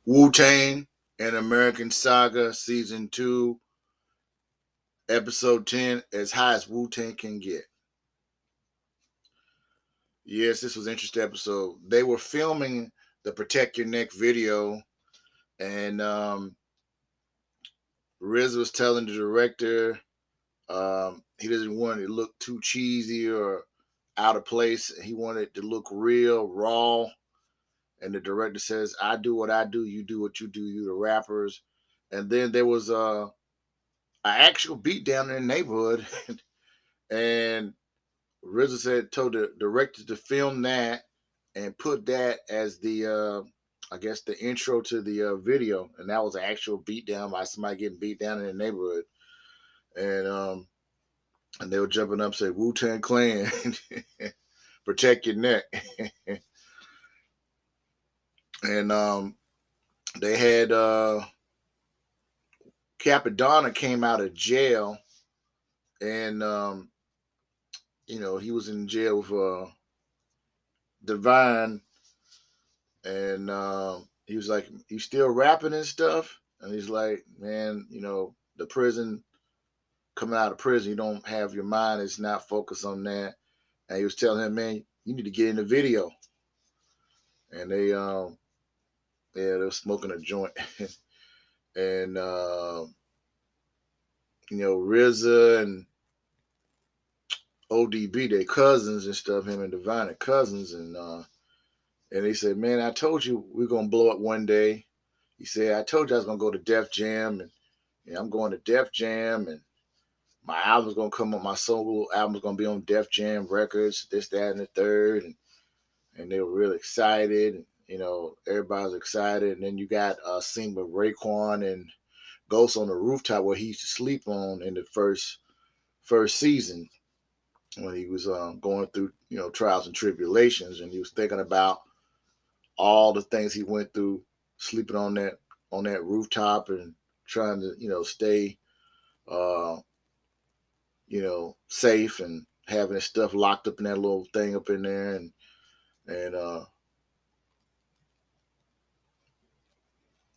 Wu-Tang and American Saga Season 2, Episode 10, as high as Wu-Tang can get. Yes, this was an interesting episode. They were filming the Protect Your Neck video, and Riz was telling the director he doesn't want it to look too cheesy or out of place. He wanted it to look real, raw. And the director says, I do what I do, you do what you do, you the rappers. And then there was an actual beat down in the neighborhood. And RZA said, told the director to film that and put that as the, I guess, the intro to the video. And that was an actual beat down by somebody getting beat down in the neighborhood. And they were jumping up and saying, Wu-Tang Clan, protect your neck. And they had Capadonna came out of jail, and he was in jail with Divine, and he was like, "You still rapping and stuff?" And he's like, "Man, the prison, coming out of prison, you don't have your mind is not focused on that." And he was telling him, "Man, you need to get in the video." And they were smoking a joint, and RZA and ODB, they cousins and stuff, him and Divine are cousins, and he said, "Man, I told you we're gonna blow up one day." He said, "I told you I was gonna go to Def Jam, and I'm going to Def Jam, and my album's gonna come up. My solo album's gonna be on Def Jam Records, this, that, and the third." And they were really excited. And, everybody was excited. And then you got a scene with Raekwon and Ghost on the rooftop where he used to sleep on in the first season when he was going through trials and tribulations, and he was thinking about all the things he went through sleeping on that rooftop and trying to stay uh safe and having his stuff locked up in that little thing up in there, and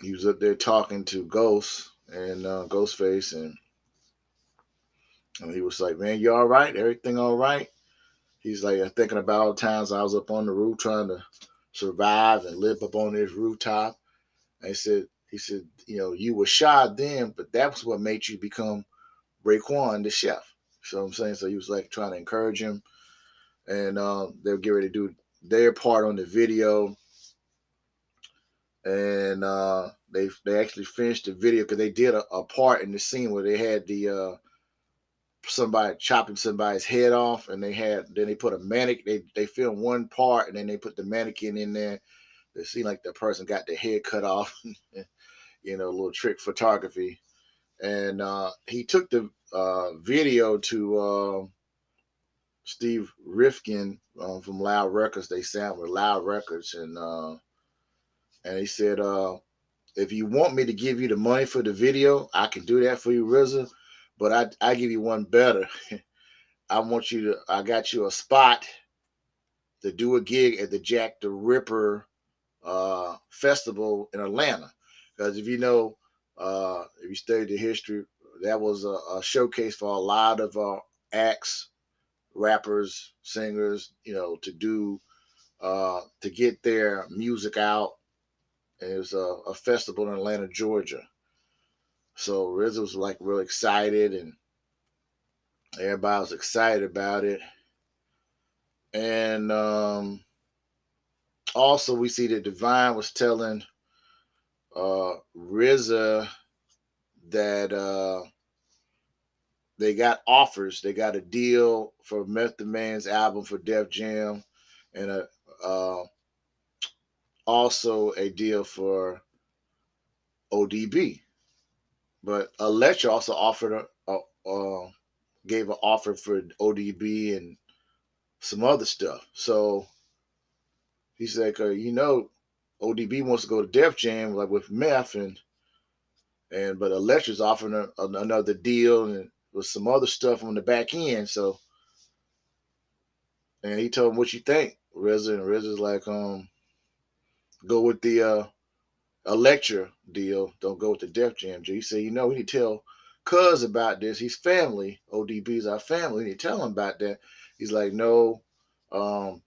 he was up there talking to Ghost and Ghostface, and he was like, "Man, you all right? Everything all right?" He's like, "I'm thinking about all the times I was up on the roof trying to survive and live up on this rooftop." And he said, you were shy then, but that was what made you become Raekwon, the chef. So I'm saying, so he was like trying to encourage him, and they'll get ready to do their part on the video, and they actually finished the video because they did a part in the scene where they had the somebody chopping somebody's head off, and they put a mannequin. They filmed one part, and then they put the mannequin in there. It seemed like the person got their head cut off, a little trick photography. And he took the video to Steve Rifkin from Loud Records. They signed with Loud Records, and he said, "If you want me to give you the money for the video, I can do that for you, RZA. But I give you one better. I got you a spot to do a gig at the Jack the Ripper festival in Atlanta. Because if you study the history, that was a showcase for a lot of acts, rappers, singers, to get their music out. And it was a festival in Atlanta, Georgia. So RZA was like real excited, and everybody was excited about it. And also, we see that Divine was telling RZA that they got offers. They got a deal for Method Man's album for Def Jam, and uh, also a deal for ODB. But Electra also offered gave an offer for ODB and some other stuff. So he's like, ODB wants to go to Def Jam like with Meth, but Electra's offering another deal and with some other stuff on the back end. So, and he told him, "What you think, RZA?" And RZA's like, "Go with the ELECTRA deal. Don't go with the Def Jam. He said, we need to tell Cuz about this. He's family. ODB's our family. We need to tell him about that. He's like, no, um,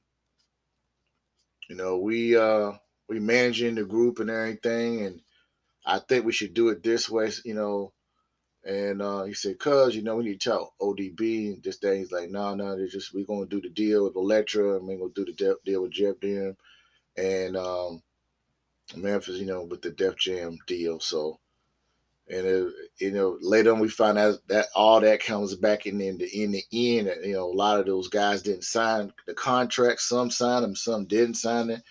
we managing the group and everything, and I think we should do it this way, And he said, cuz, we need to tell ODB this day. He's like, no, we're gonna do the deal with ELECTRA, and we're gonna do the deal with Jeff Dim and Memphis, with the Def Jam deal. So, and later on we find out that all that comes back in the end. A lot of those guys didn't sign the contract. Some signed them, some didn't sign it.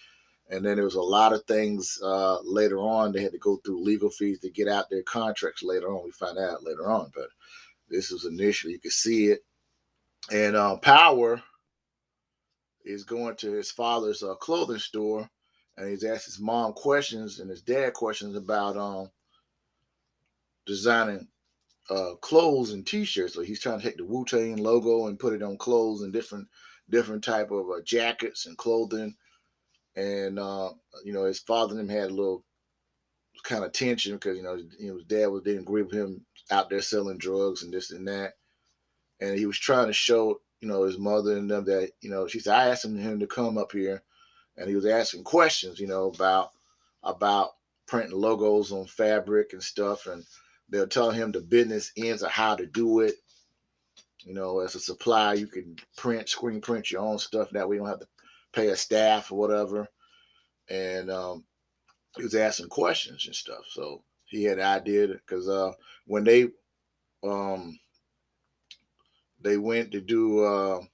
And then there was a lot of things later on. They had to go through legal fees to get out their contracts later on. We find out later on, but this was initially, you could see it. And Power is going to his father's clothing store, and he's asked his mom questions and his dad questions about designing clothes and T-shirts. So he's trying to take the Wu-Tang logo and put it on clothes and different type of jackets and clothing. And his father and him had a little kind of tension because his dad didn't agree with him out there selling drugs and this and that. And he was trying to show his mother and them that she said, I asked him to come up here, and he was asking questions about printing logos on fabric and stuff, and they'll tell him the business ends of how to do it. As a supplier, you can screen print your own stuff. That way you don't have to pay a staff or whatever. And he was asking questions and stuff. So he had an idea because when they went to do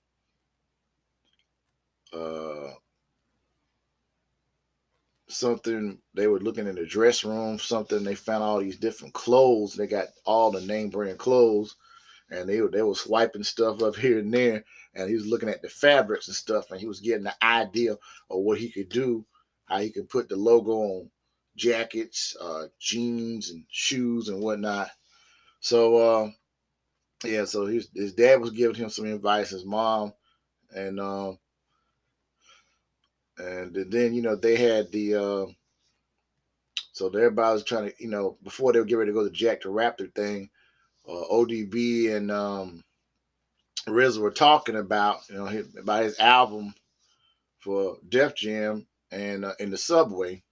something, they were looking in the dress room, something, they found all these different clothes. They got all the name brand clothes, and they were swiping stuff up here and there, and he was looking at the fabrics and stuff, and he was getting the idea of what he could do, how he could put the logo on jackets, jeans, and shoes and whatnot. So so his dad was giving him some advice, his mom, and then they had the so everybody was trying to before they were getting ready to go to Jack the Raptor thing, ODB and RZA were talking about about his album for Def Jam and in the subway.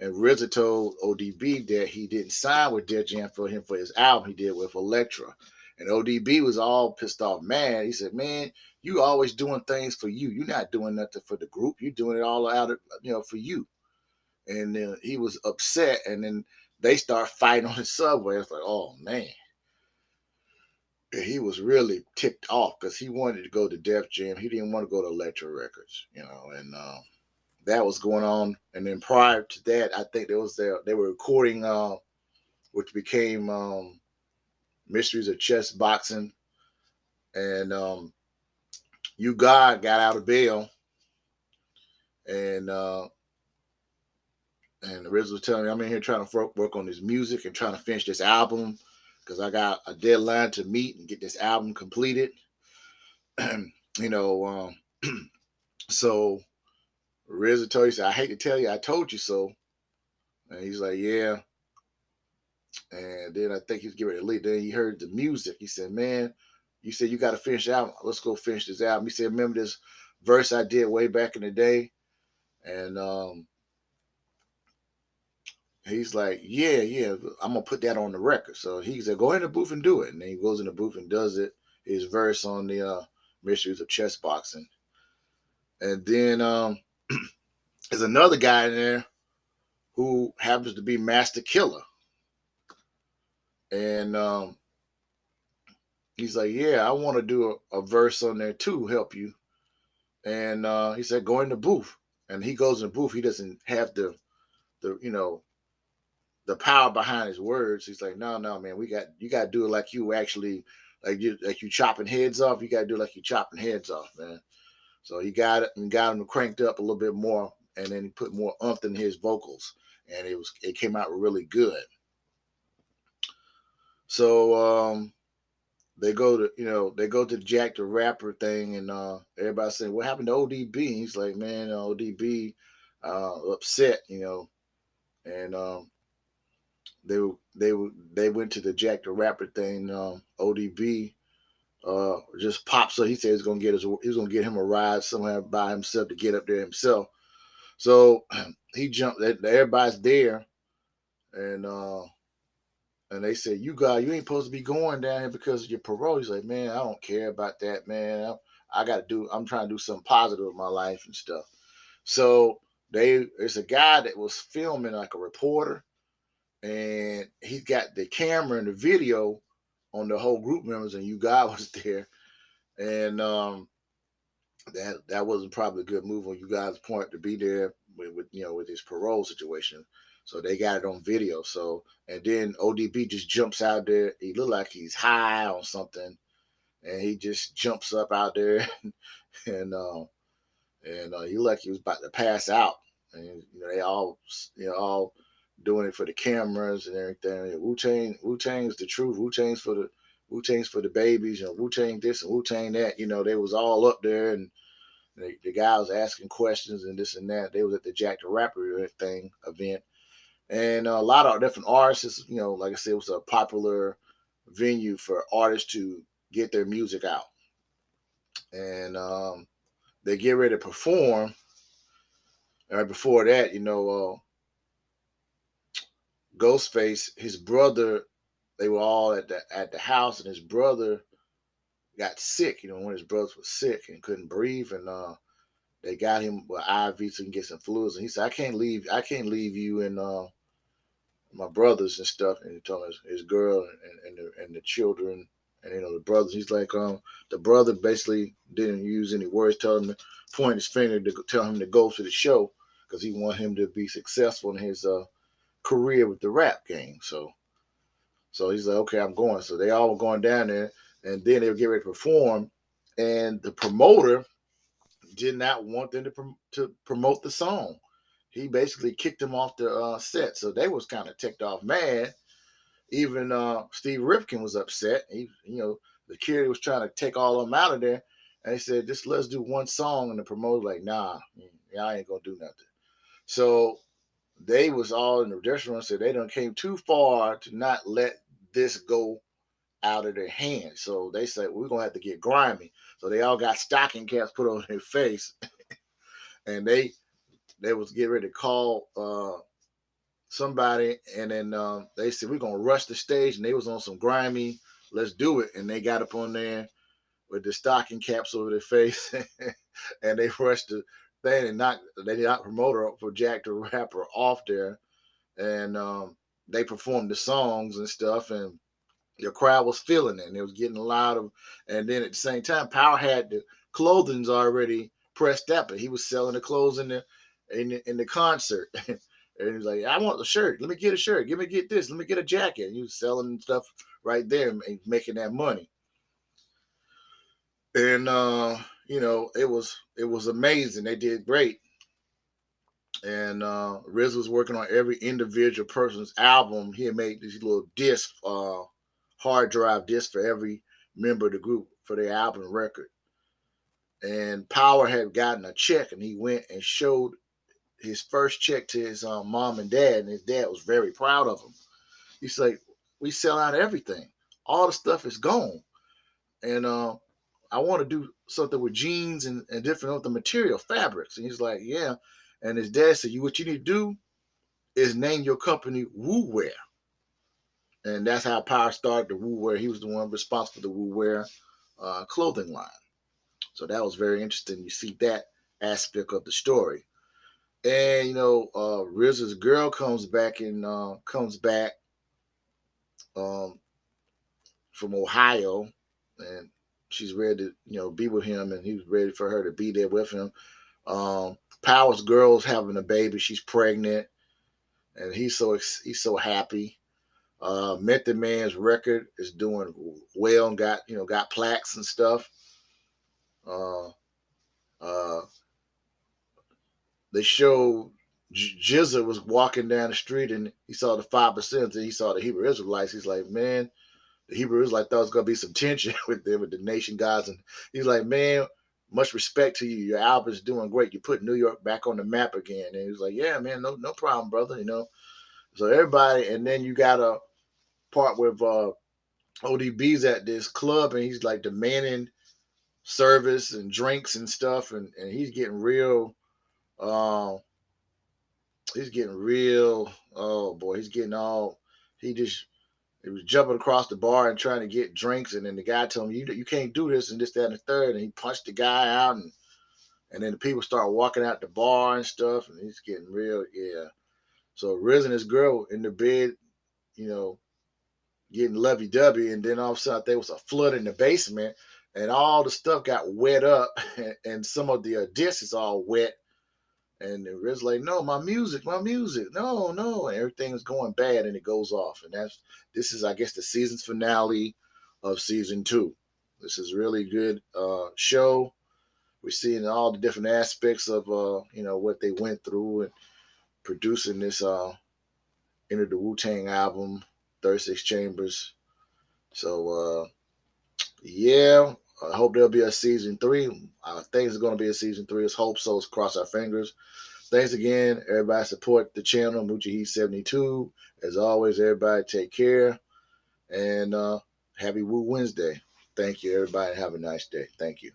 And RZA told ODB that he didn't sign with Def Jam for his album he did with ELECTRA. And ODB was all pissed off, mad. He said, man, you always doing things for you. You're not doing nothing for the group. You're doing it all out of, for you. And he was upset. And then they start fighting on the subway. It's like, oh, man. And he was really ticked off because he wanted to go to Def Jam. He didn't want to go to Electra Records, and that was going on. And then prior to that, I think they were recording, which became Mysteries of Chess Boxing. And You God got out of bail, and Riz was telling me, I'm in here trying to work on this music and trying to finish this album because I got a deadline to meet and get this album completed. So Riz told you, said, I hate to tell you, I told you so. And he's like, yeah. And then I think he's getting ready to leave. Then he heard the music. He said, man, you said you got to finish the album. Let's go finish this album. He said, remember this verse I did way back in the day? And he's like, yeah, I'm going to put that on the record. So he said, go in the booth and do it. And then he goes in the booth and does it, his verse on the Mysteries of Chess Boxing. And then there's another guy in there who happens to be Master Killer. And he's like, yeah, I want to do a verse on there too, help you. And he said, go in the booth. And he goes in the booth. He doesn't have the power behind his words. He's like, no, man, you got to do it like you actually, like you chopping heads off. You got to do it like you chopping heads off, man. So he got it and got him cranked up a little bit more, and then he put more umph in his vocals, and it came out really good. So they go to the Jack the Rapper thing, and everybody saying, what happened to ODB? And he's like, man, ODB upset, and they went to the Jack the Rapper thing. ODB just popped, so he said he was gonna get him a ride somewhere by himself to get up there himself. So he jumped. Everybody's there, and they said, you ain't supposed to be going down here because of your parole. He's like, man, I don't care about that, man. I'm trying to do something positive with my life and stuff. So it's a guy that was filming, like a reporter, and he got the camera and the video on the whole group members, and you guy was there, and that wasn't probably a good move on you guys' point to be there with his parole situation. So they got it on video. So and then ODB just jumps out there. He looked like he's high on something, and he just jumps up out there, and he looked like he was about to pass out. And they all doing it for the cameras and everything. Wu-Tang's the truth. Wu-Tang's for the babies. Wu-Tang this and Wu-Tang that. They was all up there, and the guy was asking questions and this and that. They was at the Jack the Rapper thing event, and a lot of different artists. Like I said, it was a popular venue for artists to get their music out, and they get ready to perform. Right before that, Ghostface, his brother, they were all at the house, and his brother got sick. One of his brothers was sick and couldn't breathe, and they got him with IV so he can get some fluids. And he said, I can't leave you and my brothers and stuff. And he told his girl and the children and the brothers. He's like, the brother basically didn't use any words, telling him to point his finger to tell him to go to the show because he wanted him to be successful in his career with the rap game. So he's like, okay, I'm going. So they all were going down there, and then they would get ready to perform, and the promoter did not want them to promote the song. He basically kicked them off the set. So they was kind of ticked off, mad. Even Steve Rifkin was upset. The security was trying to take all of them out of there, and they said, "Just let's do one song." And the promoter like, "Nah, I ain't gonna do nothing." So they was all in the restaurant. Said they done came too far to not let this go out of their hands. So they said, we're gonna have to get grimy. So they all got stocking caps put on their face, and they was getting ready to call somebody, and then they said, we're gonna rush the stage, and they was on some grimy, let's do it. And they got up on there with the stocking caps over their face, and they rushed the thing and knocked promoter up for Jack the Rapper off there, and they performed the songs and stuff, and the crowd was feeling it, and it was getting a lot of. And then at the same time, Power had the clothing's already pressed up, and he was selling the clothes in the concert. And he was like, "I want the shirt. Let me get a shirt. Get this. Let me get a jacket." And he was selling stuff right there and making that money. And it was amazing. They did great. And Riz was working on every individual person's album. He had made these little disc, hard drive disc for every member of the group for their album record. And Power had gotten a check, and he went and showed his first check to his mom and dad, and his dad was very proud of him. He's like, "We sell out everything. All the stuff is gone, and I want to do something with jeans and different other material, fabrics." And he's like, "Yeah." And his dad said, what you need to do is name your company Wu Wear. And that's how Power started the Wu Wear. He was the one responsible for the Wu Wear clothing line. So that was very interesting. You see that aspect of the story. And RZA's girl comes back from Ohio, and she's ready to be with him, and he's ready for her to be there with him. Power's girl's having a baby. She's pregnant, and he's so happy. Method Man's record is doing well and got plaques and stuff. They showed Jizza was walking down the street, and he saw the 5%, and he saw the Hebrew Israelites. He's like, man, the Hebrew Israelites thought it was gonna be some tension with the Nation guys, and he's like, man, much respect to you. Your album is doing great. You put New York back on the map again. And he was like, yeah, man, no problem, brother. You know. So everybody, and then you got a part with ODB's at this club, and he's like demanding service and drinks and stuff, and he's getting real. Uh, he's getting real. Oh boy, he's getting all. He just he was jumping across the bar and trying to get drinks, and then the guy told him, "You can't do this," and this, that, and the third, and he punched the guy out, and then the people start walking out the bar and stuff, and he's getting real. Yeah. So Riz and his girl in the bed, you know, getting lovey-dovey, and then all of a sudden there was a flood in the basement, and all the stuff got wet up, and some of the discs is all wet, and the Riz like, no, my music, no, and everything's going bad, and it goes off, and this is, I guess, the season's finale of season 2. This is really good show. We're seeing all the different aspects of what they went through and producing this Enter the Wu-Tang album, 36 Chambers. So yeah, I hope there'll be a season 3. I think it's going to be a season 3. Let's hope so. Let's cross our fingers. Thanks again, everybody. Support the channel, Moochie Heat 72. As always, everybody take care, and happy Woo Wednesday. Thank you, everybody. Have a nice day. Thank you.